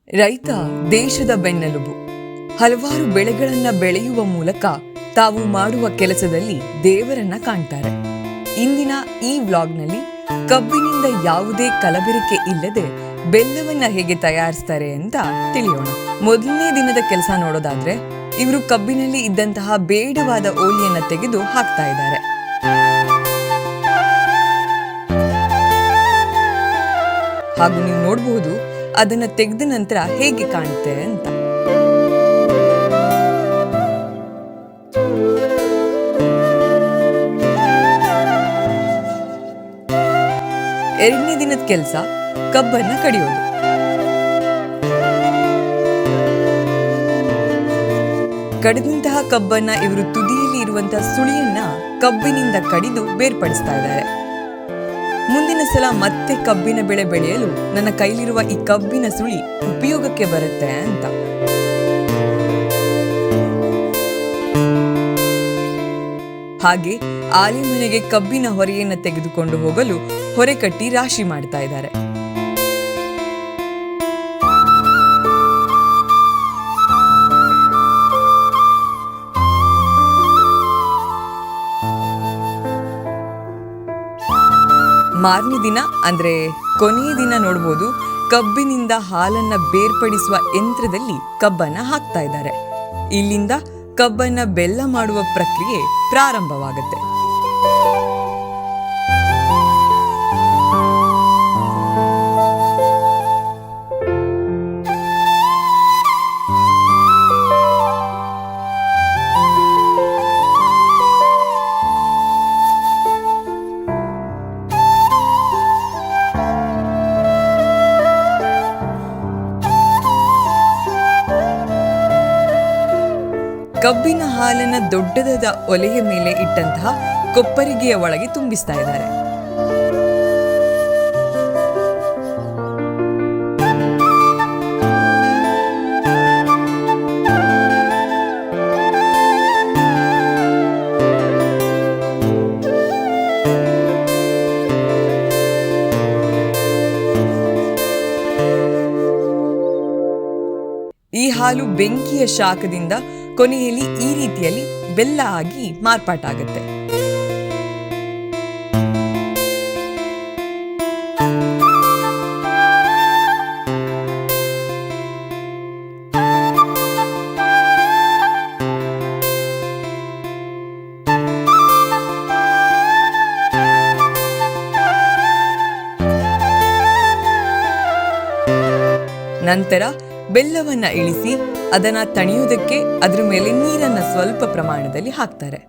ರೈತ ದೇಶದ ಬೆನ್ನೆಲುಬು. ಹಲವಾರು ಬೆಳೆಗಳನ್ನ ಬೆಳೆಯುವ ಮೂಲಕ ತಾವು ಮಾಡುವ ಕೆಲಸದಲ್ಲಿ ದೇವರನ್ನ ಕಾಣ್ತಾರೆ. ಇಂದಿನ ಈ ವ್ಲಾಗ್ನಲ್ಲಿ ಕಬ್ಬಿನಿಂದ ಯಾವುದೇ ಕಲಬೆರಕೆ ಇಲ್ಲದೆ ಬೆಲ್ಲವನ್ನ ಹೇಗೆ ತಯಾರಿಸ್ತಾರೆ ಅಂತ ತಿಳಿಯೋಣ. ಮೊದಲನೇ ದಿನದ ಕೆಲಸ ನೋಡೋದಾದ್ರೆ, ಇವರು ಕಬ್ಬಿನಲ್ಲಿ ಇದ್ದಂತಹ ಬೇಡವಾದ ಓಲಿಯನ್ನ ತೆಗೆದು ಹಾಕ್ತಾ ಇದ್ದಾರೆ. ಹಾಗೂ ನೀವು ನೋಡಬಹುದು ಅದನ್ನ ತೆಗೆದ ನಂತರ ಹೇಗೆ ಕಾಣುತ್ತೆ ಅಂತ. ಎರಡನೇ ದಿನದ ಕೆಲಸ ಕಬ್ಬನ್ನ ಕಡಿಯೋದು. ಕಡಿದಂತಹ ಕಬ್ಬನ್ನ ಇವರು ತುದಿಯಲ್ಲಿ ಇರುವಂತಹ ಸುಳಿಯನ್ನ ಕಬ್ಬಿನಿಂದ ಕಡಿದು ಬೇರ್ಪಡಿಸ್ತಾ ಇದ್ದಾರೆ. ಮುಂದಿನ ಸಲ ಮತ್ತೆ ಕಬ್ಬಿನ ಬೆಳೆ ಬೆಳೆಯಲು ನನ್ನ ಕೈಲಿರುವ ಈ ಕಬ್ಬಿನ ಸುಳಿ ಉಪಯೋಗಕ್ಕೆ ಬರುತ್ತೆ ಅಂತ. ಹಾಗೆ ಆಲಿ ಮನೆಗೆ ಕಬ್ಬಿನ ಹೊರೆಯನ್ನು ತೆಗೆದುಕೊಂಡು ಹೋಗಲು ಹೊರೆ ಕಟ್ಟಿ ರಾಶಿ ಮಾಡ್ತಾ ಇದ್ದಾರೆ. ಮಾರನೇ ದಿನ ಅಂದ್ರೆ ಕೊನೆಯ ದಿನ ನೋಡ್ಬೋದು, ಕಬ್ಬಿನಿಂದ ಹಾಲನ್ನ ಬೇರ್ಪಡಿಸುವ ಯಂತ್ರದಲ್ಲಿ ಕಬ್ಬನ್ನ ಹಾಕ್ತಾ ಇದ್ದಾರೆ. ಇಲ್ಲಿಂದ ಕಬ್ಬನ್ನ ಬೆಲ್ಲ ಮಾಡುವ ಪ್ರಕ್ರಿಯೆ ಪ್ರಾರಂಭವಾಗುತ್ತೆ. ಕಬ್ಬಿನ ಹಾಲನ್ನ ದೊಡ್ಡದಾದ ಒಲೆಯ ಮೇಲೆ ಇಟ್ಟಂತಹ ಕೊಪ್ಪರಿಗೆಯ ಒಳಗೆ ತುಂಬಿಸ್ತಾ ಇದ್ದಾರೆ. ಈ ಹಾಲು ಬೆಂಕಿಯ ಶಾಖದಿಂದ ಕೊನೆಯಲ್ಲಿ ಈ ರೀತಿಯಲ್ಲಿ ಬೆಲ್ಲ ಆಗಿ ಮಾರ್ಪಾಟಾಗುತ್ತೆ. ನಂತರ ಬೆಲ್ಲವನ್ನ ಇಳಿಸಿ ಅದನ್ನ ತಣಿಯುವುದಕ್ಕೆ ಅದರ ಮೇಲೆ ನೀರನ್ನ ಸ್ವಲ್ಪ ಪ್ರಮಾಣದಲ್ಲಿ ಹಾಕ್ತಾರೆ.